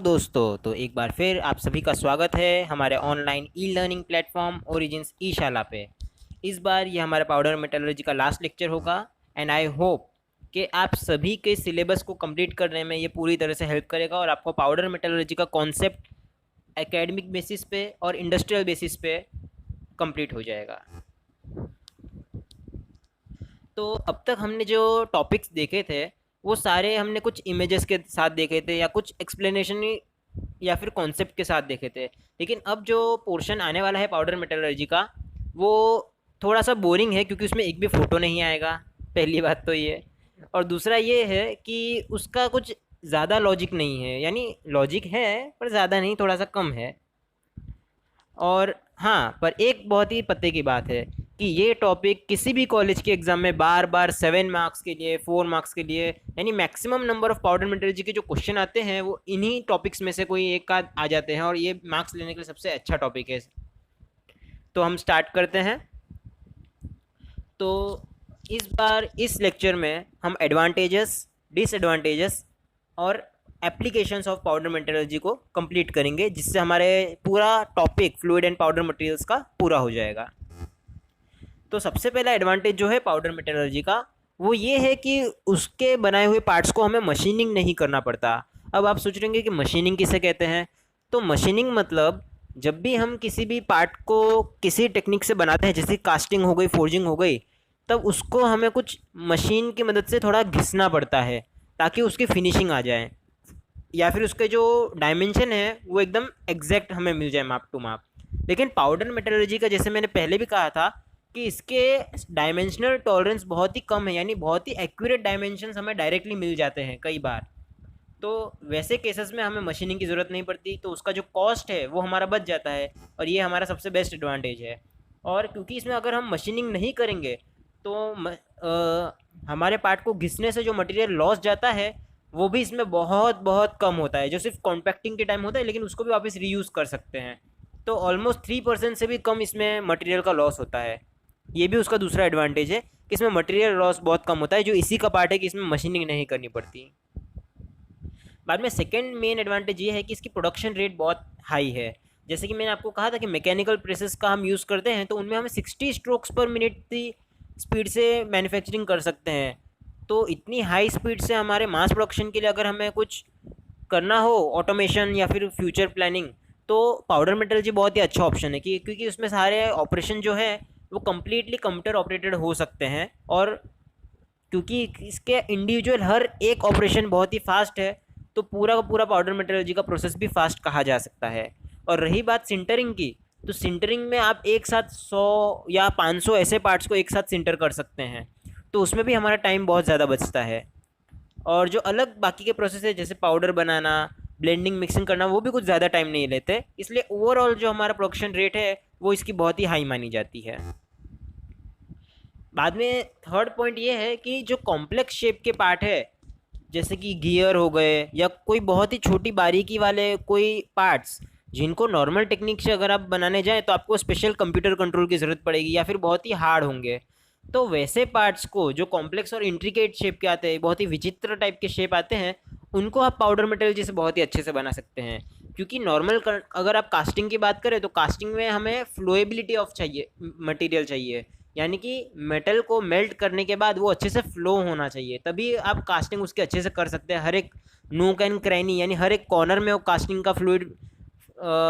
दोस्तों, तो एक बार फिर आप सभी का स्वागत है हमारे online e learning platform origins e शाला पे। इस बार ये हमारा पाउडर मेटलर्जी का लास्ट लेक्चर होगा एंड आई होप कि आप सभी के सिलेबस को कंप्लीट करने में ये पूरी तरह से हेल्प करेगा और आपको पाउडर मेटलर्जी का कॉन्सेप्ट एकेडमिक बेसिस पे और इंडस्ट्रियल बेसिस पे कंप्लीट हो जाएगा। तो अब तक हमने जो टॉपिक्स देखे थे वो सारे हमने कुछ इमेजेस के साथ देखे थे या कुछ एक्सप्लेनेशन या फिर कॉन्सेप्ट के साथ देखे थे। लेकिन अब जो पोर्शन आने वाला है पाउडर मेटलर्जी का वो थोड़ा सा बोरिंग है क्योंकि उसमें एक भी फ़ोटो नहीं आएगा, पहली बात तो ये। और दूसरा ये है कि उसका कुछ ज़्यादा लॉजिक नहीं है, यानी लॉजिक है पर ज़्यादा नहीं, थोड़ा सा कम है। और हाँ, पर एक बहुत ही पते की बात है कि ये टॉपिक किसी भी कॉलेज के एग्ज़ाम में बार बार 7 मार्क्स के लिए 4 मार्क्स के लिए यानी maximum number of powder metallurgy के जो क्वेश्चन आते हैं वो इन्हीं टॉपिक्स में से कोई एक का आ जाते हैं और ये मार्क्स लेने के लिए सबसे अच्छा टॉपिक है। तो हम स्टार्ट करते हैं। तो इस बार इस लेक्चर में हम एडवांटेजेस, डिसएडवांटेजेस और एप्लीकेशंस ऑफ पाउडर मेटलर्जी को कंप्लीट करेंगे, जिससे हमारे पूरा topic fluid and powder materials का पूरा हो जाएगा। तो सबसे पहला एडवांटेज जो है पाउडर मेटलर्जी का वो ये है कि उसके बनाए हुए पार्ट्स को हमें मशीनिंग नहीं करना पड़ता। अब आप सोच रहे होंगे कि मशीनिंग किसे कहते हैं। तो मशीनिंग मतलब जब भी हम किसी भी पार्ट को किसी टेक्निक से बनाते हैं, जैसे कास्टिंग हो गई, फोर्जिंग हो गई, तब उसको हमें कुछ मशीन की मदद से थोड़ा घिसना पड़ता है ताकि उसकी फिनिशिंग आ जाए या फिर उसके जो डायमेंशन है वो एकदम एग्जैक्ट हमें मिल जाए, माप टू माप। लेकिन पाउडर मेटलर्जी का, जैसे मैंने पहले भी कहा था, कि इसके डायमेंशनल टॉलरेंस बहुत ही कम है, यानी बहुत ही एक्यूरेट डायमेंशंस हमें डायरेक्टली मिल जाते हैं कई बार। तो वैसे केसेस में हमें मशीनिंग की ज़रूरत नहीं पड़ती, तो उसका जो कॉस्ट है वो हमारा बच जाता है और ये हमारा सबसे बेस्ट एडवांटेज है। और क्योंकि इसमें अगर हम मशीनिंग नहीं करेंगे तो हमारे पार्ट को घिसने से जो मटेरियल लॉस जाता है वो भी इसमें बहुत बहुत कम होता है, जो सिर्फ कॉम्पैक्टिंग के टाइम होता है, लेकिन उसको भी वापस रीयूज़ कर सकते हैं। तो ऑलमोस्ट 3% से भी कम इसमें मटेरियल का लॉस होता है। ये भी उसका दूसरा एडवांटेज है कि इसमें मटेरियल लॉस बहुत कम होता है, जो इसी का पार्ट है कि इसमें मशीनिंग नहीं करनी पड़ती। बाद में सेकेंड मेन एडवांटेज ये है कि इसकी प्रोडक्शन रेट बहुत हाई है। जैसे कि मैंने आपको कहा था कि मैकेनिकल प्रेसेस का हम यूज़ करते हैं तो उनमें हमें 60 स्ट्रोक्स पर मिनट की स्पीड से मैन्युफैक्चरिंग कर सकते हैं। तो इतनी हाई स्पीड से हमारे मास प्रोडक्शन के लिए अगर हमें कुछ करना हो, ऑटोमेशन या फिर फ्यूचर प्लानिंग, तो पाउडर मेटलर्जी बहुत ही अच्छा ऑप्शन है क्योंकि उसमें सारे ऑपरेशन जो है वो कम्प्लीटली कंप्यूटर ऑपरेटेड हो सकते हैं। और क्योंकि इसके इंडिविजुअल हर एक ऑपरेशन बहुत ही फास्ट है, तो पूरा का पूरा पाउडर मेटलर्जी का प्रोसेस भी फास्ट कहा जा सकता है। और रही बात सिंटरिंग की, तो सिंटरिंग में आप एक साथ 100 या 500 ऐसे पार्ट्स को एक साथ सिंटर कर सकते हैं, तो उसमें भी हमारा टाइम बहुत ज़्यादा बचता है। और जो अलग बाकी के प्रोसेस है जैसे पाउडर बनाना, ब्लेंडिंग, मिक्सिंग करना, वो भी कुछ ज़्यादा टाइम नहीं लेते, इसलिए ओवरऑल जो हमारा प्रोडक्शन रेट है वो इसकी बहुत ही हाई मानी जाती है। बाद में थर्ड पॉइंट ये है कि जो कॉम्प्लेक्स शेप के पार्ट है, जैसे कि गियर हो गए या कोई बहुत ही छोटी बारीकी वाले कोई पार्ट्स, जिनको नॉर्मल टेक्निक से अगर आप बनाने जाएं तो आपको स्पेशल कंप्यूटर कंट्रोल की ज़रूरत पड़ेगी या फिर बहुत ही हार्ड होंगे। तो वैसे पार्ट्स को जो कॉम्प्लेक्स और इंट्रिकेट शेप के आते हैं, बहुत ही विचित्र टाइप के शेप आते हैं, उनको आप पाउडर मेटलर्जी से बहुत ही अच्छे से बना सकते हैं। क्योंकि नॉर्मल अगर आप कास्टिंग की बात करें तो कास्टिंग में हमें फ्लोएबिलिटी ऑफ चाहिए, मटेरियल चाहिए, यानी कि मेटल को मेल्ट करने के बाद वो अच्छे से फ्लो होना चाहिए, तभी आप कास्टिंग उसके अच्छे से कर सकते हैं। हर एक नूक एंड क्रैनी यानी हर एक कॉर्नर में वो कास्टिंग का फ्लूइड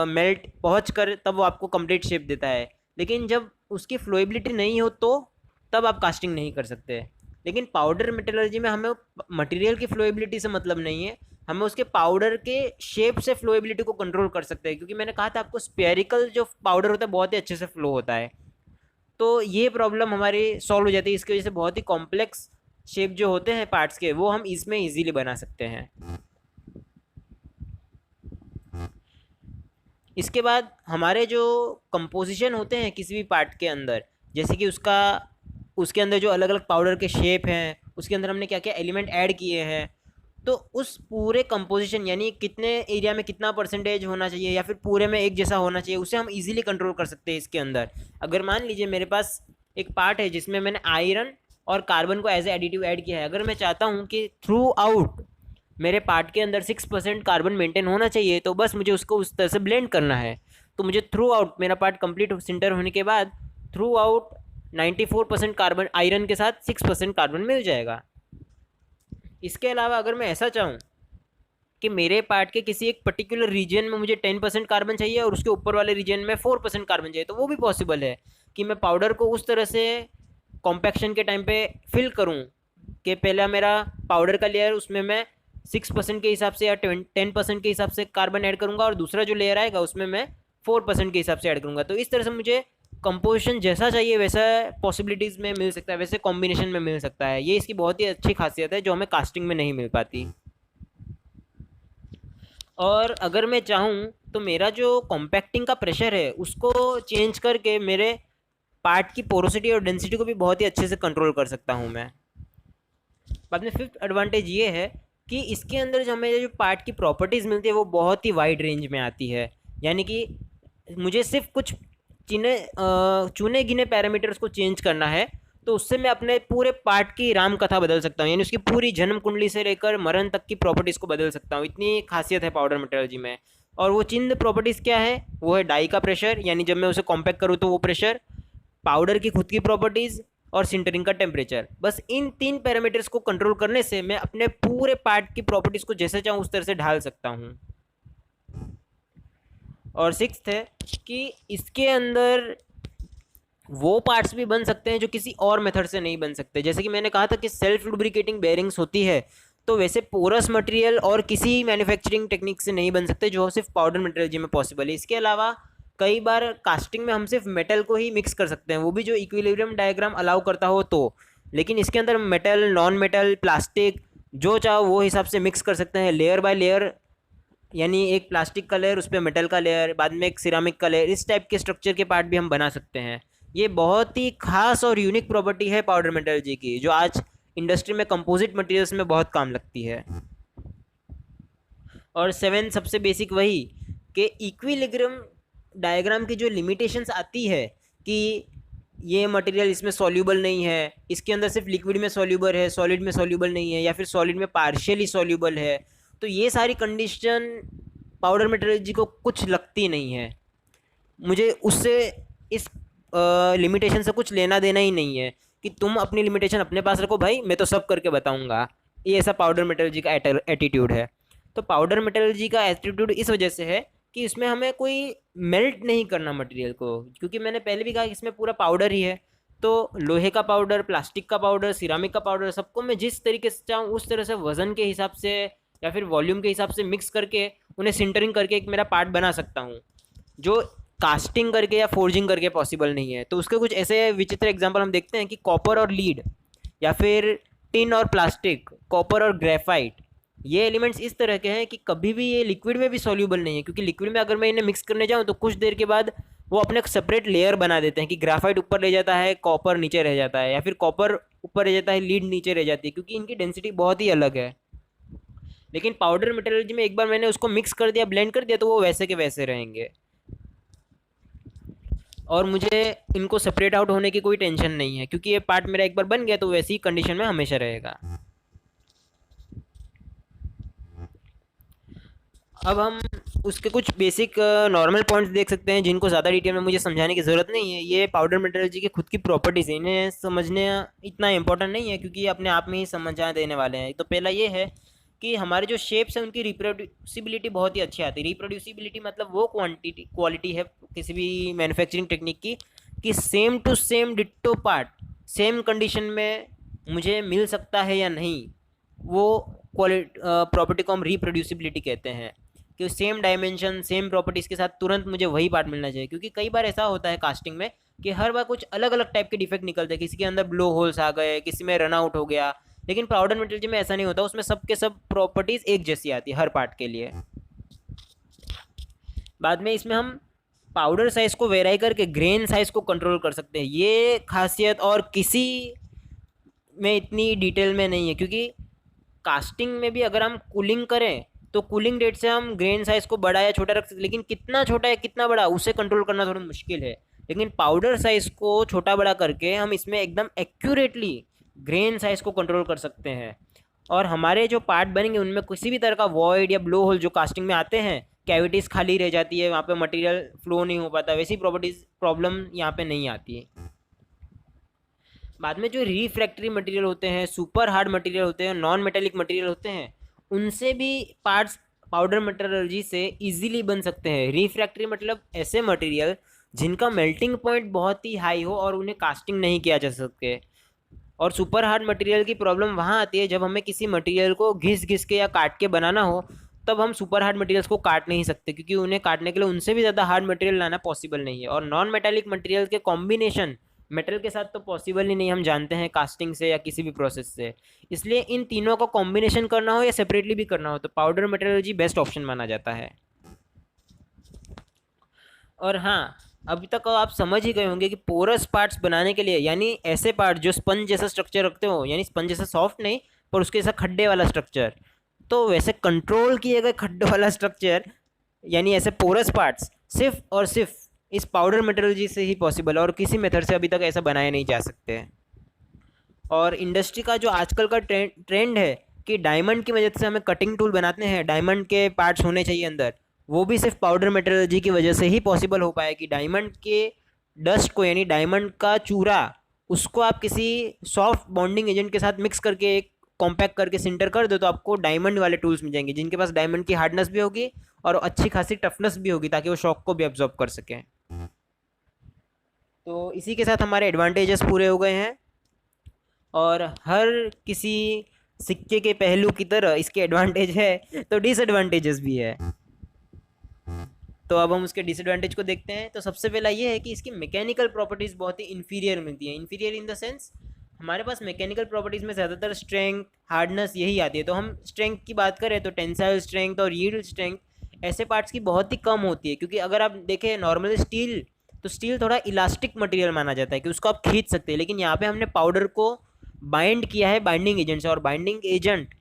मेल्ट पहुँच कर तब वो आपको कंप्लीट शेप देता है। लेकिन जब उसकी फ्लोएबिलिटी नहीं हो तो तब आप कास्टिंग नहीं कर सकते। लेकिन पाउडर मेटलर्जी में हमें मटेरियल की फ्लोएबिलिटी से मतलब नहीं है, हमें उसके पाउडर के शेप से फ्लोएबिलिटी को कंट्रोल कर सकते हैं। क्योंकि मैंने कहा था आपको, स्पेरिकल जो पाउडर होता है बहुत ही अच्छे से फ्लो होता है, तो ये प्रॉब्लम हमारी सॉल्व हो जाती है। इसकी वजह से बहुत ही कॉम्प्लेक्स शेप जो होते हैं पार्ट्स के वो हम इसमें इजीली बना सकते हैं। इसके बाद हमारे जो कंपोजिशन होते हैं किसी भी पार्ट के अंदर, जैसे कि उसके अंदर जो अलग अलग पाउडर के शेप हैं, उसके अंदर हमने क्या क्या एलिमेंट ऐड किए हैं, तो उस पूरे कंपोजिशन यानी कितने एरिया में कितना परसेंटेज होना चाहिए या फिर पूरे में एक जैसा होना चाहिए, उसे हम इजीली कंट्रोल कर सकते हैं इसके अंदर। अगर मान लीजिए मेरे पास एक पार्ट है जिसमें मैंने आयरन और कार्बन को एज ए एडिटिव ऐड किया है, अगर मैं चाहता हूँ कि थ्रू आउट मेरे पार्ट के अंदर 6% कार्बन मेंटेन होना चाहिए, तो बस मुझे उसको उस तरह से ब्लेंड करना है। तो मुझे थ्रू आउट मेरा पार्ट कंप्लीट सिंटर होने के बाद थ्रू आउट 94% कार्बन आयरन के साथ 6% कार्बन मिल जाएगा। इसके अलावा अगर मैं ऐसा चाहूँ कि मेरे पार्ट के किसी एक पर्टिकुलर रीजन में मुझे 10% कार्बन चाहिए और उसके ऊपर वाले रीजन में 4% कार्बन चाहिए, तो वो भी पॉसिबल है कि मैं पाउडर को उस तरह से कॉम्पैक्शन के टाइम पे फिल करूँ कि पहला मेरा पाउडर का लेयर उसमें मैं 6% के हिसाब से या 10% के हिसाब से कार्बन ऐड करूँगा, और दूसरा जो लेयर आएगा उसमें मैं 4% के हिसाब से ऐड करूँगा। तो इस तरह से मुझे कंपोजिशन जैसा चाहिए वैसा पॉसिबिलिटीज़ में मिल सकता है, वैसे कॉम्बिनेशन में मिल सकता है। ये इसकी बहुत ही अच्छी खासियत है जो हमें कास्टिंग में नहीं मिल पाती। और अगर मैं चाहूँ तो मेरा जो कॉम्पैक्टिंग का प्रेशर है उसको चेंज करके मेरे पार्ट की पोरोसिटी और डेंसिटी को भी बहुत ही अच्छे से कंट्रोल कर सकता हूँ मैं। बाद में फिफ्थ एडवांटेज ये है कि इसके अंदर जो हमें जो पार्ट की प्रॉपर्टीज़ मिलती है वो बहुत ही वाइड रेंज में आती है। यानी कि मुझे सिर्फ कुछ चुने गिने पैरामीटर्स को चेंज करना है, तो उससे मैं अपने पूरे पार्ट की राम कथा बदल सकता हूँ, यानी उसकी पूरी जन्म कुंडली से लेकर मरण तक की प्रॉपर्टीज़ को बदल सकता हूँ। इतनी खासियत है पाउडर मेटलर्जी में। और वो चिन्ह प्रॉपर्टीज़ क्या है, वो है डाई का प्रेशर, यानी जब मैं उसे कॉम्पैक्ट करूँ तो वो प्रेशर, पाउडर की खुद की प्रॉपर्टीज़ और सिंटरिंग का टेम्परेचर। बस इन 3 पैरामीटर्स को कंट्रोल करने से मैं अपने पूरे पार्ट की प्रॉपर्टीज़ को जैसे चाहूँ उस तरह से ढाल सकता हूँ। और सिक्स्थ है कि इसके अंदर वो पार्ट्स भी बन सकते हैं जो किसी और मेथड से नहीं बन सकते। जैसे कि मैंने कहा था कि सेल्फ लुब्रिकेटिंग बेयरिंग्स होती है, तो वैसे पोरस मटेरियल और किसी मैन्युफैक्चरिंग टेक्निक से नहीं बन सकते जो सिर्फ पाउडर मेटलर्जी में पॉसिबल है। इसके अलावा कई बार कास्टिंग में हम सिर्फ मेटल को ही मिक्स कर सकते हैं, वो भी जो इक्विलिब्रियम डायग्राम अलाउ करता हो तो। लेकिन इसके अंदर मेटल, नॉन मेटल, प्लास्टिक जो चाहो वो हिसाब से मिक्स कर सकते हैं, लेयर बाय लेयर। यानी एक प्लास्टिक का लेयर, उस पर मेटल का लेयर, बाद में एक सिरामिक का लेयर, इस टाइप के स्ट्रक्चर के पार्ट भी हम बना सकते हैं। ये बहुत ही खास और यूनिक प्रॉपर्टी है पाउडर मेटलर्जी की, जो आज इंडस्ट्री में कंपोजिट मटेरियल्स में बहुत काम लगती है। और सेवन सबसे बेसिक वही कि इक्विलिब्रियम डायग्राम की जो लिमिटेशंस आती है कि ये मटेरियल इसमें सॉल्यूबल नहीं है, इसके अंदर सिर्फ लिक्विड में सॉल्यूबल है, सॉलिड में सॉल्यूबल नहीं है, या फिर सॉलिड में पार्शियली सॉल्यूबल है, तो ये सारी कंडीशन पाउडर मेटलर्जी को कुछ लगती नहीं है। मुझे उससे इस लिमिटेशन से कुछ लेना देना ही नहीं है कि तुम अपनी लिमिटेशन अपने पास रखो भाई, मैं तो सब करके बताऊंगा। ये ऐसा पाउडर मेटलर्जी का एटीट्यूड है। तो पाउडर मेटलर्जी का एटीट्यूड इस वजह से है कि इसमें हमें कोई मेल्ट नहीं करना मटेरियल को, क्योंकि मैंने पहले भी कहा कि इसमें पूरा पाउडर ही है। तो लोहे का पाउडर, प्लास्टिक का पाउडर, सिरामिक का पाउडर, सबको मैं जिस तरीके से चाहूँ उस तरह से वज़न के हिसाब से या फिर वॉल्यूम के हिसाब से मिक्स करके उन्हें सिंटरिंग करके एक मेरा पार्ट बना सकता हूँ, जो कास्टिंग करके या फोर्जिंग करके पॉसिबल नहीं है। तो उसके कुछ ऐसे विचित्र एग्जांपल हम देखते हैं कि कॉपर और लीड, या फिर टिन और प्लास्टिक, कॉपर और ग्रेफाइट, ये एलिमेंट्स इस तरह के हैं कि कभी भी ये लिक्विड में भी सॉल्यूबल नहीं है, क्योंकि लिक्विड में अगर मैं इन्हें मिक्स करने जाऊँ तो कुछ देर के बाद वो अपने सेपरेट लेयर बना देते हैं कि ग्राफाइट ऊपर रह जाता है, कॉपर नीचे रह जाता है, या फिर कॉपर ऊपर रह जाता है, लीड नीचे रह जाती है, क्योंकि इनकी डेंसिटी बहुत ही अलग है। लेकिन पाउडर मेटलर्जी में एक बार मैंने उसको मिक्स कर दिया, ब्लेंड कर दिया, तो वो वैसे के वैसे रहेंगे और मुझे इनको सेपरेट आउट होने की कोई टेंशन नहीं है, क्योंकि ये पार्ट मेरा एक बार बन गया तो वैसी ही कंडीशन में हमेशा रहेगा। अब हम उसके कुछ बेसिक नॉर्मल पॉइंट्स देख सकते हैं जिनको ज़्यादा डिटेल में मुझे समझाने की ज़रूरत नहीं है। ये पाउडर मेटलर्जी की खुद की प्रॉपर्टीज़ है, इन्हें समझने इतना इंपॉर्टेंट नहीं है क्योंकि ये अपने आप में ही समझा देने वाले हैं। तो पहला ये है कि हमारे जो शेप्स हैं उनकी रिप्रोड्यूसिबिलिटी बहुत ही अच्छी आती है। रिप्रोड्यूसिबिलिटी मतलब वो क्वालिटी है किसी भी मैन्युफैक्चरिंग टेक्निक की कि same to same ditto part same condition में मुझे मिल सकता है या नहीं, वो क्वालिटी प्रॉपर्टी को हम रिप्रोड्यूसिबिलिटी कहते हैं कि सेम डायमेंशन सेम प्रॉपर्टीज़ के साथ तुरंत मुझे वही पार्ट मिलना चाहिए। क्योंकि कई बार ऐसा होता है कास्टिंग में कि हर बार कुछ अलग अलग टाइप के डिफेक्ट निकलते हैं, किसी के अंदर ब्लो होल्स आ गए, किसी में रन आउट हो गया। लेकिन पाउडर मेटलर्जी में ऐसा नहीं होता, उसमें सब के सब प्रॉपर्टीज़ एक जैसी आती है हर पार्ट के लिए। बाद में इसमें हम पाउडर साइज़ को वेराई करके ग्रेन साइज़ को कंट्रोल कर सकते हैं। ये खासियत और किसी में इतनी डिटेल में नहीं है, क्योंकि कास्टिंग में भी अगर हम कूलिंग करें तो कूलिंग रेट से हम ग्रेन साइज़ को बड़ा या छोटा रख सकते हैं, लेकिन कितना छोटा या कितना बड़ा उसे कंट्रोल करना थोड़ा मुश्किल है। लेकिन पाउडर साइज़ को छोटा बड़ा करके हम इसमें एकदम एक्यूरेटली ग्रेन साइज़ को कंट्रोल कर सकते हैं। और हमारे जो पार्ट बनेंगे उनमें किसी भी तरह का वॉइड या ब्लो होल जो कास्टिंग में आते हैं, कैविटीज़ खाली रह जाती है, वहाँ पे मटेरियल फ्लो नहीं हो पाता, वैसी प्रॉपर्टीज प्रॉब्लम यहाँ पे नहीं आती है। बाद में जो रिफ्रैक्टरी मटेरियल होते हैं, सुपर हार्ड मटेरियल होते हैं, नॉन मेटेलिक मटेरियल होते हैं, उनसे भी पार्ट्स पाउडर मेटलर्जी से इजीली बन सकते हैं। रिफ्रैक्टरी मतलब ऐसे मटेरियल जिनका मेल्टिंग पॉइंट बहुत ही हाई हो और उन्हें कास्टिंग नहीं किया जा सके। और सुपर हार्ड मटेरियल की प्रॉब्लम वहाँ आती है जब हमें किसी मटेरियल को घिस घिस के या काट के बनाना हो, तब हम सुपर हार्ड मटेरियल्स को काट नहीं सकते, क्योंकि उन्हें काटने के लिए उनसे भी ज़्यादा हार्ड मटेरियल लाना पॉसिबल नहीं है। और नॉन मेटालिक मटेरियल के कॉम्बिनेशन मेटल के साथ तो पॉसिबल ही नहीं, हम जानते हैं, कास्टिंग से या किसी भी प्रोसेस से। इसलिए इन तीनों का कॉम्बिनेशन करना हो या सेपरेटली भी करना हो तो पाउडर मेटलर्जी बेस्ट ऑप्शन माना जाता है। और हाँ, अभी तक आप समझ ही गए होंगे कि पोरस पार्ट्स बनाने के लिए, यानी ऐसे पार्ट जो स्पंज जैसा स्ट्रक्चर रखते हो, यानी स्पंज जैसा सॉफ्ट नहीं पर उसके जैसा खड्डे वाला स्ट्रक्चर, तो वैसे कंट्रोल किए गए खड्डे वाला स्ट्रक्चर यानी ऐसे पोरस पार्ट्स सिर्फ और सिर्फ इस पाउडर मेटलर्जी से ही पॉसिबल है, और किसी मेथड से अभी तक ऐसा बनाए नहीं जा सकते हैं। और इंडस्ट्री का जो आजकल का ट्रेंड है कि डायमंड की मदद से हमें कटिंग टूल बनाते हैं, डायमंड के पार्ट्स होने चाहिए अंदर, वो भी सिर्फ पाउडर मेटलर्जी की वजह से ही पॉसिबल हो पाया कि डायमंड के डस्ट को, यानी डायमंड का चूरा, उसको आप किसी सॉफ्ट बॉन्डिंग एजेंट के साथ मिक्स करके एक कॉम्पैक्ट करके सिंटर कर दो तो आपको डायमंड वाले टूल्स मिल जाएंगे जिनके पास डायमंड की हार्डनेस भी होगी और अच्छी खासी टफनेस भी होगी, ताकि वो शॉक को भी अब्जॉर्ब कर सकें। तो इसी के साथ हमारे एडवांटेजेस पूरे हो गए हैं, और हर किसी सिक्के के पहलू की तरह इसके एडवांटेज है तो डिसएडवांटेजेस भी है। तो अब हम उसके डिसएडवांटेज को देखते हैं। तो सबसे पहला ये है कि इसकी मैकेनिकल प्रॉपर्टीज़ बहुत ही इन्फीरियर मिलती हैं। इन्फीरियर इन द सेंस हमारे पास मैकेनिकल प्रॉपर्टीज़ में ज़्यादातर स्ट्रेंथ, हार्डनेस यही आती है। तो हम स्ट्रेंथ की बात करें तो टेंसाइल स्ट्रेंथ और यील्ड स्ट्रेंथ ऐसे पार्ट्स की बहुत ही कम होती है, क्योंकि अगर आप देखें नॉर्मल स्टील, तो स्टील थोड़ा इलास्टिक मटेरियल माना जाता है कि उसको आप खींच सकते हैं, लेकिन यहाँ पे हमने पाउडर को बाइंड किया है बाइंडिंग एजेंट से, और बाइंडिंग एजेंट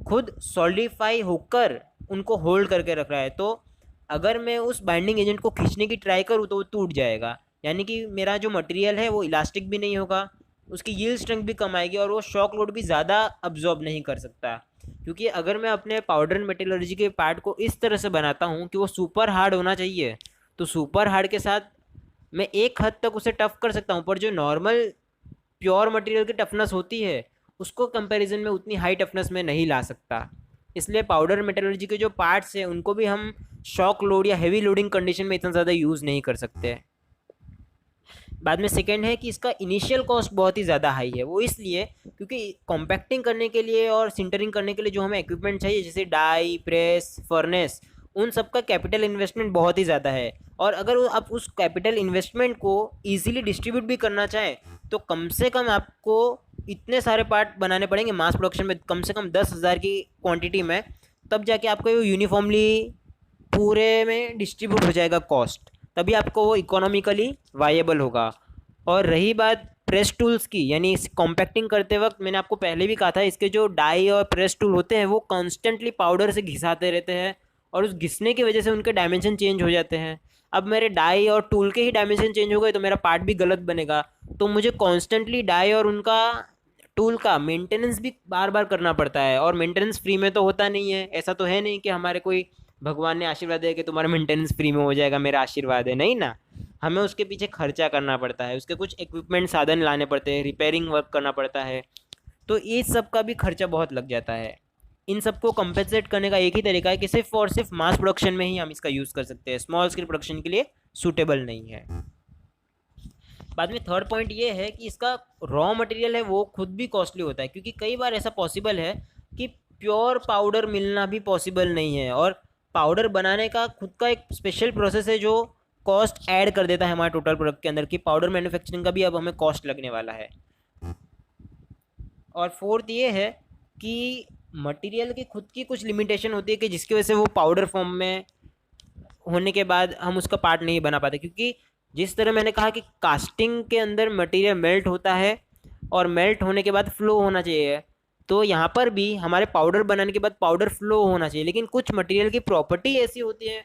खुद सॉलिडिफाई होकर उनको होल्ड करके रख रहा है। तो अगर मैं उस बाइंडिंग एजेंट को खींचने की ट्राई करूँ तो वो टूट जाएगा, यानी कि मेरा जो मटेरियल है वो इलास्टिक भी नहीं होगा, उसकी यील्ड स्ट्रेंथ भी कम आएगी और वो शॉक लोड भी ज़्यादा अब्जॉर्ब नहीं कर सकता। क्योंकि अगर मैं अपने पाउडर मेटलर्जी के पार्ट को इस तरह से बनाता हूँ कि वो सुपर हार्ड होना चाहिए, तो सुपर हार्ड के साथ मैं एक हद तक उसे टफ कर सकता हूँ, पर जो नॉर्मल प्योर मटेरियल की टफनेस होती है उसको कंपैरिजन में उतनी हाई टफनेस में नहीं ला सकता। इसलिए पाउडर मेटलर्जी के जो पार्ट्स हैं उनको भी हम शॉक लोड या हेवी लोडिंग कंडीशन में इतना ज़्यादा यूज़ नहीं कर सकते। बाद में सेकेंड है कि इसका इनिशियल कॉस्ट बहुत ही ज़्यादा हाई है। वो इसलिए क्योंकि कॉम्पैक्टिंग करने के लिए और सिंटरिंग करने के लिए जो हमें इक्विपमेंट चाहिए, जैसे डाई, प्रेस, फर्नेस, उन सब का कैपिटल इन्वेस्टमेंट बहुत ही ज़्यादा है। और अगर आप उस कैपिटल इन्वेस्टमेंट को ईजिली डिस्ट्रीब्यूट भी करना चाहें तो कम से कम आपको इतने सारे पार्ट बनाने पड़ेंगे मास प्रोडक्शन में, कम से कम 10,000 की क्वांटिटी में, तब जाके आपको ये यूनिफॉर्मली पूरे में डिस्ट्रीब्यूट हो जाएगा कॉस्ट, तभी आपको वो इकोनॉमिकली वायेबल होगा। और रही बात प्रेस टूल्स की, यानी कॉम्पैक्टिंग करते वक्त मैंने आपको पहले भी कहा था, इसके जो डाई और प्रेस टूल होते हैं वो कॉन्स्टेंटली पाउडर से घिसाते रहते हैं और उस घिसने की वजह से उनके डायमेंशन चेंज हो जाते हैं। अब मेरे डाई और टूल के ही डायमेंशन चेंज हो गए तो मेरा पार्ट भी गलत बनेगा, तो मुझे कॉन्स्टेंटली डाई और उनका टूल का मेंटेनेंस भी बार बार करना पड़ता है। और मेंटेनेंस फ्री में तो होता नहीं है, ऐसा तो है नहीं कि हमारे कोई भगवान ने आशीर्वाद दिया कि तुम्हारा मेंटेनेंस फ्री में हो जाएगा, मेरा आशीर्वाद है, नहीं ना। हमें उसके पीछे खर्चा करना पड़ता है, उसके कुछ इक्विपमेंट साधन लाने पड़ते हैं, रिपेयरिंग वर्क करना पड़ता है, तो इस सब का भी खर्चा बहुत लग जाता है। इन सबको कंपेंसेट करने का एक ही तरीका है कि सिर्फ और सिर्फ मास प्रोडक्शन में ही हम इसका यूज़ कर सकते हैं, स्मॉल स्केल प्रोडक्शन के लिए सूटेबल नहीं है। बाद में थर्ड पॉइंट ये है कि इसका रॉ मटेरियल है वो खुद भी कॉस्टली होता है, क्योंकि कई बार ऐसा पॉसिबल है कि प्योर पाउडर मिलना भी पॉसिबल नहीं है, और पाउडर बनाने का खुद का एक स्पेशल प्रोसेस है जो कॉस्ट ऐड कर देता है हमारे टोटल प्रोडक्ट के अंदर, कि पाउडर मैन्युफैक्चरिंग का भी अब हमें कॉस्ट लगने वाला है। और फोर्थ ये है कि मटेरियल की खुद की कुछ लिमिटेशन होती है कि जिसकी वजह से वो पाउडर फॉर्म में होने के बाद हम उसका पार्ट नहीं बना पाते, क्योंकि जिस तरह मैंने कहा कि कास्टिंग के अंदर मटेरियल मेल्ट होता है और मेल्ट होने के बाद फ्लो होना चाहिए, तो यहाँ पर भी हमारे पाउडर बनाने के बाद पाउडर फ्लो होना चाहिए, लेकिन कुछ मटेरियल की प्रॉपर्टी ऐसी होती है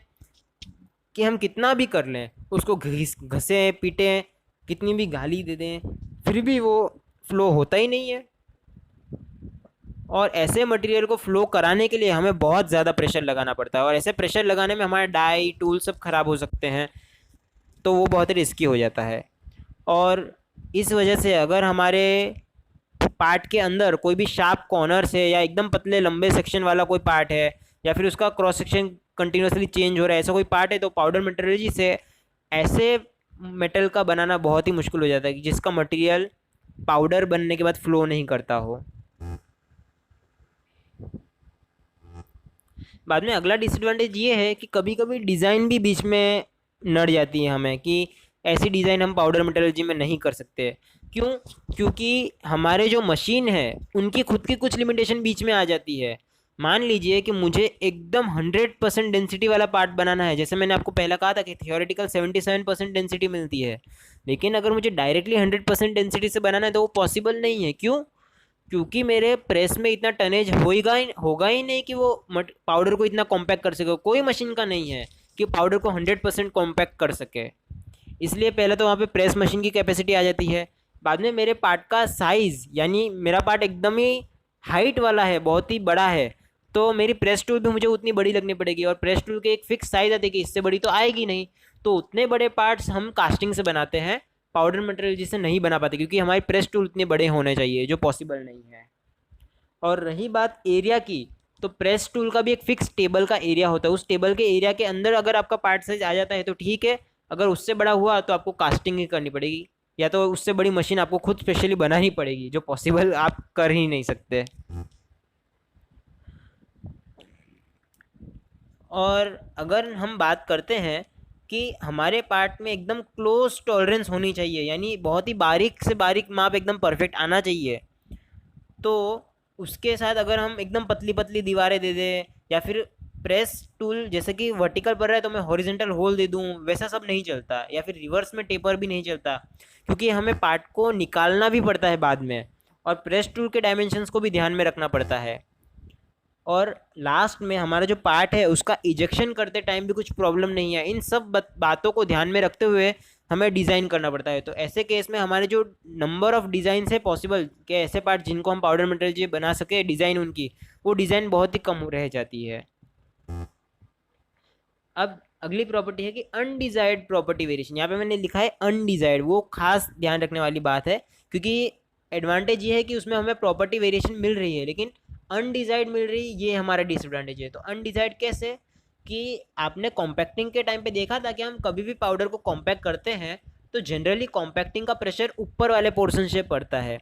कि हम कितना भी कर लें, उसको घसें पीटें, कितनी भी गाली दे दें, फिर भी वो फ्लो होता ही नहीं है। और ऐसे मटेरियल को फ्लो कराने के लिए हमें बहुत ज़्यादा प्रेशर लगाना पड़ता है, और ऐसे प्रेशर लगाने में हमारे डाई टूल सब खराब हो सकते हैं, तो वो बहुत रिस्की हो जाता है। और इस वजह से अगर हमारे पार्ट के अंदर कोई भी शार्प कॉर्नर्स है या एकदम पतले लंबे सेक्शन वाला कोई पार्ट है, या फिर उसका क्रॉस सेक्शन कंटिन्यूसली चेंज हो रहा है, ऐसा कोई पार्ट है, तो पाउडर मेटलर्जी से ऐसे मेटल का बनाना बहुत ही मुश्किल हो जाता है कि जिसका मटेरियल पाउडर बनने के बाद फ्लो नहीं करता हो। बाद में अगला डिसएडवांटेज ये है कि कभी कभी डिज़ाइन भी बीच में नड़ जाती है हमें, कि ऐसी डिज़ाइन हम पाउडर मेटलर्जी में नहीं कर सकते। क्यों? क्योंकि हमारे जो मशीन है उनकी खुद की कुछ लिमिटेशन बीच में आ जाती है। मान लीजिए कि मुझे एकदम 100% डेंसिटी वाला पार्ट बनाना है, जैसे मैंने आपको पहले कहा था कि थियोरेटिकल 77% डेंसिटी मिलती है, लेकिन अगर मुझे डायरेक्टली 100% डेंसिटी से बनाना है तो वो पॉसिबल नहीं है। क्यों? क्योंकि मेरे प्रेस में इतना टनेज होगा ही नहीं कि वो पाउडर को इतना कॉम्पैक्ट कर सके। कोई मशीन का नहीं है कि पाउडर को 100% कॉम्पैक्ट कर सके। इसलिए पहले तो वहाँ पे प्रेस मशीन की कैपेसिटी आ जाती है। बाद में मेरे पार्ट का साइज़, यानी मेरा पार्ट एकदम ही हाइट वाला है, बहुत ही बड़ा है, तो मेरी प्रेस टूल भी मुझे उतनी बड़ी लगनी पड़ेगी, और प्रेस टूल के एक फिक्स साइज़ आती है कि इससे बड़ी तो आएगी नहीं। तो उतने बड़े पार्ट्स हम कास्टिंग से बनाते हैं, पाउडर मटेरियल जिसे नहीं बना पाते, क्योंकि हमारी प्रेस टूल उतने बड़े होने चाहिए, जो पॉसिबल नहीं है। और रही बात एरिया की, तो प्रेस टूल का भी एक फिक्स टेबल का एरिया होता है। उस टेबल के एरिया के अंदर अगर आपका पार्ट साइज आ जाता है तो ठीक है, अगर उससे बड़ा हुआ तो आपको कास्टिंग ही करनी पड़ेगी, या तो उससे बड़ी मशीन आपको खुद स्पेशली बनानी पड़ेगी, जो पॉसिबल आप कर ही नहीं सकते। और अगर हम बात करते हैं कि हमारे पार्ट में एकदम क्लोज टॉलरेंस होनी चाहिए, यानी बहुत ही बारीक से बारीक माप एकदम परफेक्ट आना चाहिए, तो उसके साथ अगर हम एकदम पतली पतली दीवारें दे दें, या फिर प्रेस टूल जैसे कि वर्टिकल पर रहा है तो मैं हॉरिजेंटल होल दे दूं, वैसा सब नहीं चलता, या फिर रिवर्स में टेपर भी नहीं चलता, क्योंकि हमें पार्ट को निकालना भी पड़ता है बाद में, और प्रेस टूल के डायमेंशंस को भी ध्यान में रखना पड़ता है। और लास्ट में हमारा जो पार्ट है उसका इजेक्शन करते टाइम भी कुछ प्रॉब्लम नहीं है। इन सब बातों को ध्यान में रखते हुए हमें डिज़ाइन करना पड़ता है। तो ऐसे केस में हमारे जो नंबर ऑफ डिज़ाइन है पॉसिबल कि ऐसे पार्ट जिनको हम पाउडर मटेरियल बना सके डिज़ाइन उनकी, वो डिज़ाइन बहुत ही कम रह जाती है। अब अगली प्रॉपर्टी है कि अनडिजायर्ड प्रॉपर्टी वेरिएशन। यहाँ पे मैंने लिखा है अनडिजायर्ड, वो खास ध्यान रखने वाली बात है, क्योंकि एडवांटेज ये है कि उसमें हमें प्रॉपर्टी वेरिएशन मिल रही है, लेकिन अनडिजायर्ड मिल रही, ये हमारा डिसएडवांटेज है। तो अनडिजायर्ड कैसे? कि आपने कॉम्पैक्टिंग के टाइम पे देखा था कि हम कभी भी पाउडर को कॉम्पैक्ट करते हैं तो जनरली कॉम्पैक्टिंग का प्रेशर ऊपर वाले पोर्शन से पड़ता है।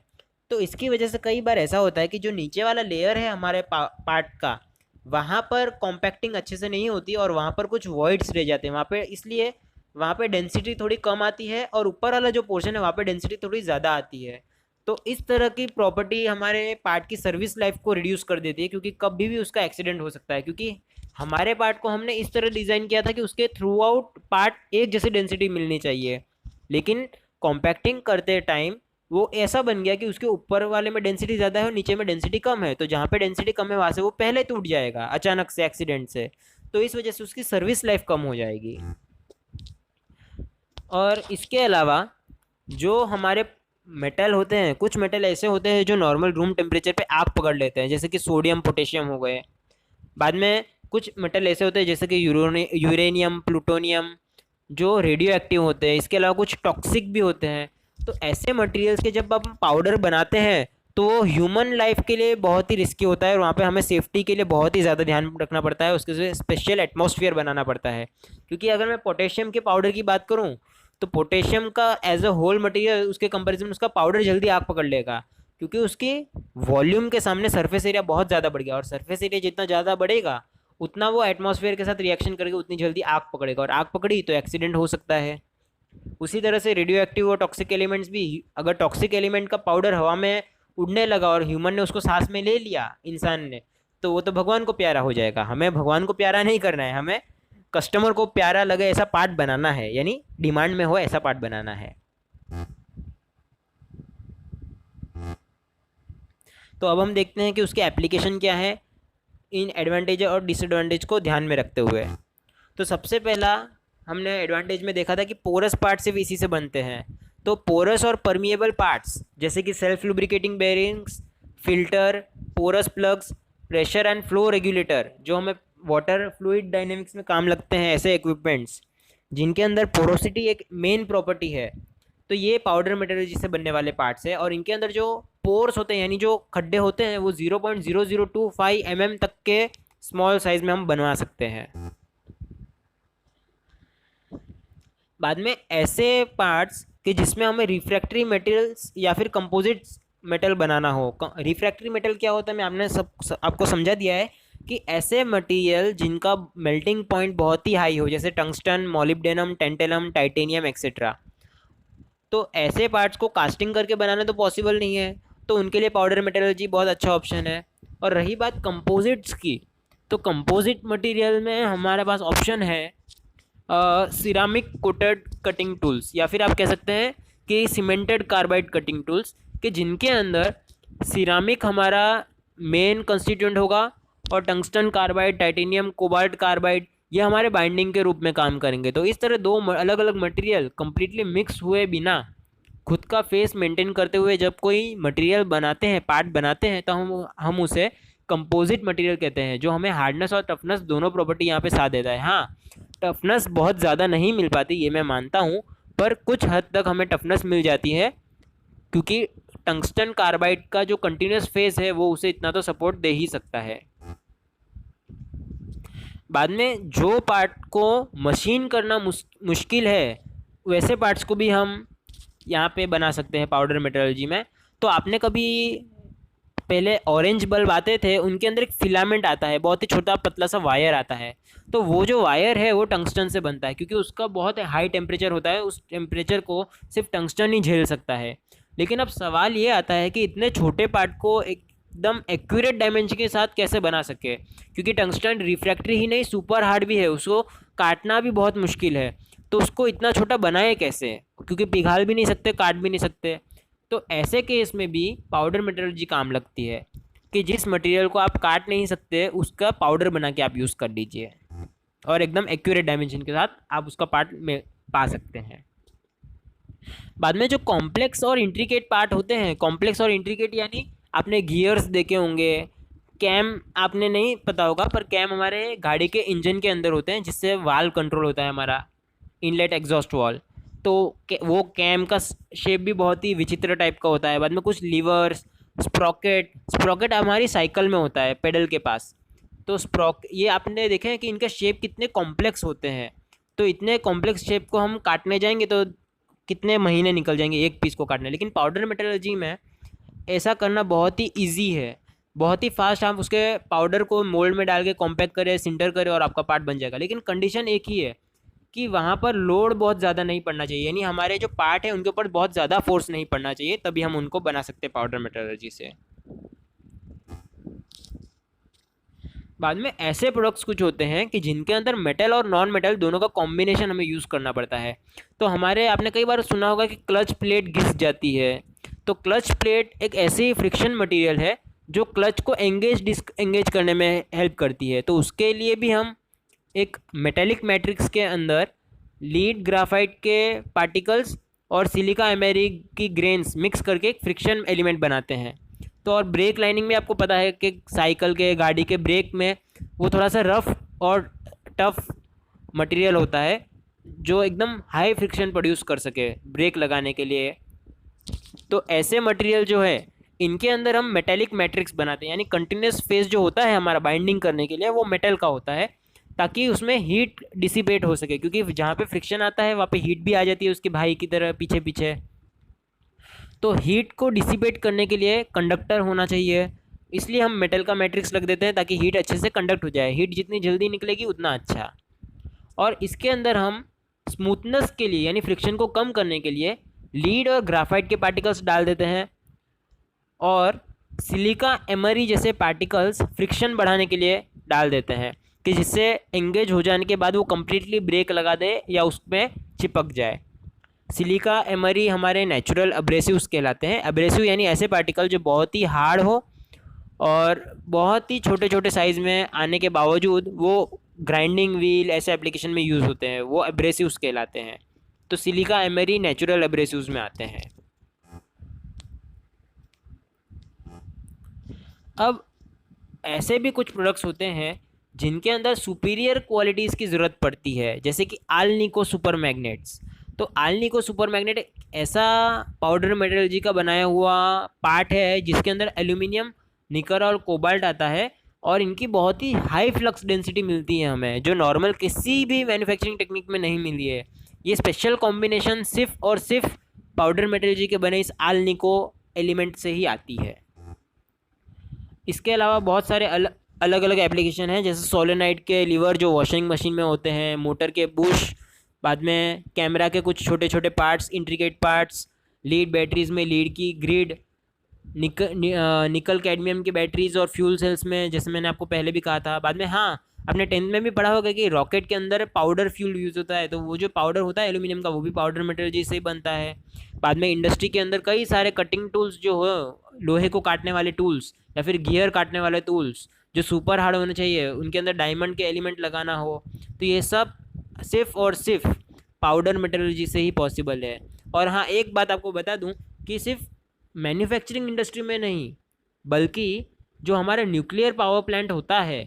तो इसकी वजह से कई बार ऐसा होता है कि जो नीचे वाला लेयर है हमारे पार्ट का, वहाँ पर कॉम्पैक्टिंग अच्छे से नहीं होती और वहाँ पर कुछ वॉइड्स रह जाते हैं वहाँ पे, इसलिए वहाँ पे डेंसिटी थोड़ी कम आती है, और ऊपर वाला जो पोर्शन है वहाँ पे डेंसिटी थोड़ी ज़्यादा आती है। तो इस तरह की प्रॉपर्टी हमारे पार्ट की सर्विस लाइफ को रिड्यूस कर देती है, क्योंकि कभी भी उसका एक्सीडेंट हो सकता है, क्योंकि हमारे पार्ट को हमने इस तरह डिज़ाइन किया था कि उसके थ्रू आउट पार्ट एक जैसी डेंसिटी मिलनी चाहिए, लेकिन कॉम्पैक्टिंग करते टाइम वो ऐसा बन गया कि उसके ऊपर वाले में डेंसिटी ज़्यादा है और नीचे में डेंसिटी कम है, तो जहाँ पे डेंसिटी कम है वहाँ से वो पहले टूट जाएगा अचानक से एक्सीडेंट से, तो इस वजह से उसकी सर्विस लाइफ कम हो जाएगी। और इसके अलावा जो हमारे मेटल होते हैं, कुछ मेटल ऐसे होते हैं जो नॉर्मल रूम टेम्परेचर पे आग पकड़ लेते हैं, जैसे कि सोडियम पोटेशियम हो गए। बाद में कुछ मेटल ऐसे होते हैं जैसे कि यूरेनियम प्लूटोनियम, जो रेडियो एक्टिव होते हैं। इसके अलावा कुछ टॉक्सिक भी होते हैं। तो ऐसे मटेरियल्स के जब हम पाउडर बनाते हैं तो वो ह्यूमन लाइफ के लिए बहुत ही रिस्की होता है, और वहाँ पे हमें सेफ्टी के लिए बहुत ही ज़्यादा ध्यान रखना पड़ता है, उसके लिए स्पेशल एटमॉस्फेयर बनाना पड़ता है। क्योंकि अगर मैं पोटेशियम के पाउडर की बात करूँ तो पोटेशियम का एज अ होल मटेरियल उसके कंपैरिजन में उसका पाउडर जल्दी आग पकड़ लेगा, क्योंकि उसकी वॉल्यूम के सामने सरफेस एरिया बहुत ज़्यादा बढ़ गया, और सरफेस एरिया जितना ज़्यादा बढ़ेगा उतना वो एटमॉस्फेयर के साथ रिएक्शन करके उतनी जल्दी आग पकड़ेगा, और आग पकड़ी तो एक्सीडेंट हो सकता है। उसी तरह से रेडियो एक्टिव और टॉक्सिक एलिमेंट्स भी, अगर टॉक्सिक एलिमेंट का पाउडर हवा में उड़ने लगा और ह्यूमन ने उसको सांस में ले लिया, इंसान ने, तो वो तो भगवान को प्यारा हो जाएगा। हमें भगवान को प्यारा नहीं करना है, हमें कस्टमर को प्यारा लगे ऐसा पार्ट बनाना है, यानी डिमांड में हो ऐसा पार्ट बनाना है। तो अब हम देखते हैं कि उसके एप्लीकेशन क्या है इन एडवांटेज और डिसएडवांटेज को ध्यान में रखते हुए। तो सबसे पहला हमने एडवांटेज में देखा था कि पोरस पार्ट सिर्फ इसी से बनते हैं। तो पोरस और परमिएबल पार्ट्स जैसे कि self lubricating bearings, filter, porous plugs, pressure and flow regulator, जो हमें वाटर फ्लूइड डायनेमिक्स में काम लगते हैं, ऐसे इक्विपमेंट्स जिनके अंदर पोरोसिटी एक मेन प्रॉपर्टी है। तो ये पाउडर मेटलर्जी से बनने वाले पार्ट्स है, और इनके अंदर जो पोर्स होते हैं यानी जो खड्डे होते हैं वो 0.0025 mm तक के स्मॉल साइज में हम बनवा सकते हैं। बाद में ऐसे पार्ट्स कि जिसमें हमें रिफ्रैक्टरी मटेरियल्स या फिर कंपोजिट्स मेटल बनाना हो। रिफ्रैक्टरी मेटल क्या होता है, मैं आपने आपको समझा दिया है कि ऐसे मटेरियल जिनका मेल्टिंग पॉइंट बहुत ही हाई हो, जैसे tungsten, molybdenum, tantalum, titanium etcetera. तो ऐसे पार्ट्स को कास्टिंग करके बनाना तो पॉसिबल नहीं है, तो उनके लिए पाउडर मेटलर्जी बहुत अच्छा ऑप्शन है। और रही बात कंपोजिट्स की, तो कंपोजिट मटेरियल में हमारे पास ऑप्शन है सिरामिक कोटेड कटिंग टूल्स, या फिर आप कह सकते हैं कि सीमेंटेड कार्बाइड कटिंग टूल्स, कि जिनके अंदर सिरामिक हमारा मेन कंस्टिट्यूएंट होगा और tungsten carbide, titanium, cobalt carbide ये हमारे बाइंडिंग के रूप में काम करेंगे। तो इस तरह दो अलग अलग मटेरियल कंप्लीटली मिक्स हुए बिना खुद का फेस मेंटेन करते हुए जब कोई मटेरियल बनाते हैं, पार्ट बनाते हैं, तो हम उसे कंपोजिट मटेरियल कहते हैं, जो हमें हार्डनेस और टफनेस दोनों प्रॉपर्टी यहाँ पे साथ देता है। हाँ, टफनेस बहुत ज़्यादा नहीं मिल पाती, ये मैं मानता हूँ, पर कुछ हद तक हमें टफनेस मिल जाती है, क्योंकि टंगस्टन कार्बाइड का जो कंटिन्यूस फेस है वो उसे इतना तो सपोर्ट दे ही सकता है। बाद में जो पार्ट को मशीन करना मुश्किल है, वैसे पार्ट्स को भी हम यहाँ पे बना सकते हैं पाउडर मेटलर्जी में। तो आपने कभी पहले ऑरेंज बल्ब आते थे, उनके अंदर एक फिलामेंट आता है, बहुत ही छोटा पतला सा वायर आता है, तो वो जो वायर है वो टंगस्टन से बनता है, क्योंकि उसका बहुत हाई टेम्परेचर होता है, उस टेम्परेचर को सिर्फ टंगस्टन ही झेल सकता है। लेकिन अब सवाल ये आता है कि इतने छोटे पार्ट को एकदम एक्यूरेट डायमेंशन के साथ कैसे बना सके, क्योंकि टंगस्टन रिफ्रैक्टरी ही नहीं सुपर हार्ड भी है, उसको काटना भी बहुत मुश्किल है। तो उसको इतना छोटा बनाए कैसे, क्योंकि पिघाल भी नहीं सकते, काट भी नहीं सकते। तो ऐसे केस में भी पाउडर मेटलर्जी काम लगती है, कि जिस मटेरियल को आप काट नहीं सकते उसका पाउडर बना के आप यूज़ कर लीजिए, और एकदम एक्यूरेट डायमेंशन के साथ आप उसका पार्ट में पा सकते हैं। बाद में जो कॉम्प्लेक्स और इंट्रिकेट पार्ट होते हैं, कॉम्प्लेक्स और इंट्रिकेट यानी आपने गियर्स देखे होंगे, कैम आपने नहीं पता होगा, पर कैम हमारे गाड़ी के इंजन के अंदर होते हैं, जिससे वाल्व कंट्रोल होता है हमारा, इनलेट एग्जॉस्ट वाल्व। तो वो कैम का शेप भी बहुत ही विचित्र टाइप का होता है। बाद में कुछ लीवर्स, स्प्रॉकेट हमारी साइकिल में होता है पेडल के पास। तो ये आपने देखे हैं कि इनका शेप कितने कॉम्प्लेक्स होते हैं। तो इतने कॉम्प्लेक्स शेप को हम काटने जाएंगे तो कितने महीने निकल जाएंगे एक पीस को काटने। लेकिन पाउडर मेटलर्जी में ऐसा करना बहुत ही ईजी है, बहुत ही फास्ट। आप उसके पाउडर को मोल्ड में डाल के कॉम्पैक्ट करें, सिंटर करें और आपका पार्ट बन जाएगा। लेकिन कंडीशन एक ही है कि वहाँ पर लोड बहुत ज़्यादा नहीं पड़ना चाहिए, यानी हमारे जो पार्ट है उनके ऊपर बहुत ज़्यादा फोर्स नहीं पड़ना चाहिए, तभी हम उनको बना सकते हैं पाउडर मेटलर्जी से। बाद में ऐसे प्रोडक्ट्स कुछ होते हैं कि जिनके अंदर मेटल और नॉन मेटल दोनों का कॉम्बिनेशन हमें यूज़ करना पड़ता है। तो हमारे आपने कई बार सुना होगा कि क्लच प्लेट घिस जाती है। तो क्लच प्लेट एक ऐसी फ्रिक्शन मटेरियल है जो क्लच को डिसएंगेज करने में हेल्प करती है। तो उसके लिए भी हम एक मेटेलिक मैट्रिक्स के अंदर लीड ग्राफाइट के पार्टिकल्स और सिलिका एमेरी की ग्रेन्स मिक्स करके एक फ्रिक्शन एलिमेंट बनाते हैं। तो और ब्रेक लाइनिंग में आपको पता है कि साइकिल के, गाड़ी के ब्रेक में वो थोड़ा सा रफ और टफ मटेरियल होता है जो एकदम हाई फ्रिक्शन प्रोड्यूस कर सके ब्रेक लगाने के लिए। तो ऐसे मटेरियल जो है इनके अंदर हम मेटेलिक मैट्रिक्स बनाते हैं, यानी कंटिन्यूस फेस जो होता है हमारा बाइंडिंग करने के लिए वो मेटल का होता है, ताकि उसमें हीट डिसिपेट हो सके, क्योंकि जहाँ पे फ्रिक्शन आता है वहाँ पे हीट भी आ जाती है उसके भाई की तरह पीछे पीछे। तो हीट को डिसिपेट करने के लिए कंडक्टर होना चाहिए, इसलिए हम मेटल का मैट्रिक्स रख देते हैं ताकि हीट अच्छे से कंडक्ट हो जाए। हीट जितनी जल्दी निकलेगी उतना अच्छा। और इसके अंदर हम स्मूथनेस के लिए यानी फ्रिक्शन को कम करने के लिए लीड और ग्राफाइट के पार्टिकल्स डाल देते हैं, और सिलिका एमरी जैसे पार्टिकल्स फ्रिक्शन बढ़ाने के लिए डाल देते हैं, कि जिससे एंगेज हो जाने के बाद वो कम्प्लीटली ब्रेक लगा दे या उसमें चिपक जाए। सिलिका एमरी हमारे नेचुरल अब्रेसिव्स कहलाते हैं। अब्रेसिव यानी ऐसे पार्टिकल जो बहुत ही हार्ड हो और बहुत ही छोटे छोटे साइज़ में आने के बावजूद वो ग्राइंडिंग व्हील ऐसे एप्लीकेशन में यूज़ होते हैं, वो अब्रेसिव्स कहलाते हैं। तो सिलिका एमरी नेचुरल अब्रेसिव्स में आते हैं। अब ऐसे भी कुछ प्रोडक्ट्स होते हैं जिनके अंदर सुपीरियर क्वालिटीज़ की ज़रूरत पड़ती है, जैसे कि आल्निको सुपर मैग्नेट्स। तो आल्निको सुपर मैग्नेट एक ऐसा पाउडर मेटलर्जी का बनाया हुआ पार्ट है जिसके अंदर एल्यूमिनियम, निकल और कोबाल्ट आता है, और इनकी बहुत ही हाई फ्लक्स डेंसिटी मिलती है हमें, जो नॉर्मल किसी भी मैन्युफैक्चरिंग टेक्निक में नहीं मिली है। ये स्पेशल कॉम्बिनेशन सिर्फ और सिर्फ पाउडर मेटलर्जी के बने इस आल्निको एलिमेंट से ही आती है। इसके अलावा बहुत सारे अलग अलग एप्लीकेशन हैं, जैसे सोलेनाइड के लीवर जो वॉशिंग मशीन में होते हैं, मोटर के बुश, बाद में कैमरा के कुछ छोटे छोटे parts, intricate parts, lead batteries में लीड की ग्रिड, निकल कैडमियम की बैटरीज और फ्यूल सेल्स में, जैसे मैंने आपको पहले भी कहा था। बाद में हाँ, आपने 10th में भी पढ़ा होगा कि रॉकेट के अंदर पाउडर फ्यूल यूज़ होता है, तो वो जो पाउडर होता है एल्यूमिनियम का, वो भी पाउडर मेटलर्जी से ही बनता है। बाद में इंडस्ट्री के अंदर कई सारे कटिंग टूल्स जो हो, लोहे को काटने वाले टूल्स या फिर गियर काटने वाले टूल्स जो सुपर हार्ड होने चाहिए, उनके अंदर डायमंड के एलिमेंट लगाना हो, तो ये सब सिर्फ और सिर्फ पाउडर मेटलर्जी से ही पॉसिबल है। और हाँ, एक बात आपको बता दूं कि सिर्फ मैन्युफैक्चरिंग इंडस्ट्री में नहीं, बल्कि जो हमारा न्यूक्लियर पावर प्लांट होता है,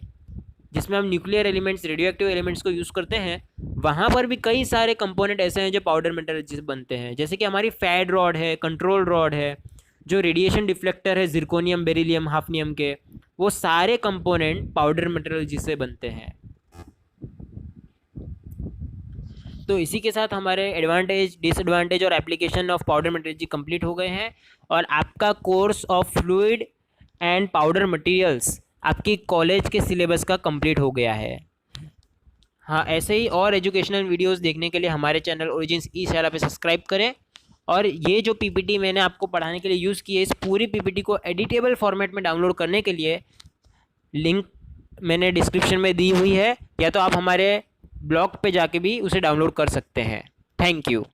जिसमें हम nuclear elements, radio active elements को यूज़ करते हैं, वहाँ पर भी कई सारे कंपोनेंट ऐसे हैं जो पाउडर मेटलर्जी से बनते हैं। जैसे कि हमारी फैड रॉड है, कंट्रोल रॉड है, जो रेडिएशन डिफ्लेक्टर है जिरकोनियम, बेरिलियम, हाफनियम के, वो सारे कंपोनेंट पाउडर मेटलर्जी से बनते हैं। तो इसी के साथ हमारे एडवांटेज, डिसएडवांटेज और application of powder metallurgy complete हो गए हैं, और आपका course of fluid and powder materials आपकी कॉलेज के सिलेबस का कंप्लीट हो गया है। हाँ, ऐसे ही और एजुकेशनल वीडियोस देखने के लिए हमारे चैनल ओरिजिन्स ई शाला पे सब्सक्राइब करें। और ये जो पीपीटी मैंने आपको पढ़ाने के लिए यूज़ की है, इस पूरी पीपीटी को एडिटेबल फॉर्मेट में डाउनलोड करने के लिए लिंक मैंने डिस्क्रिप्शन में दी हुई है, या तो आप हमारे ब्लॉग पे जाके भी उसे डाउनलोड कर सकते हैं। Thank you.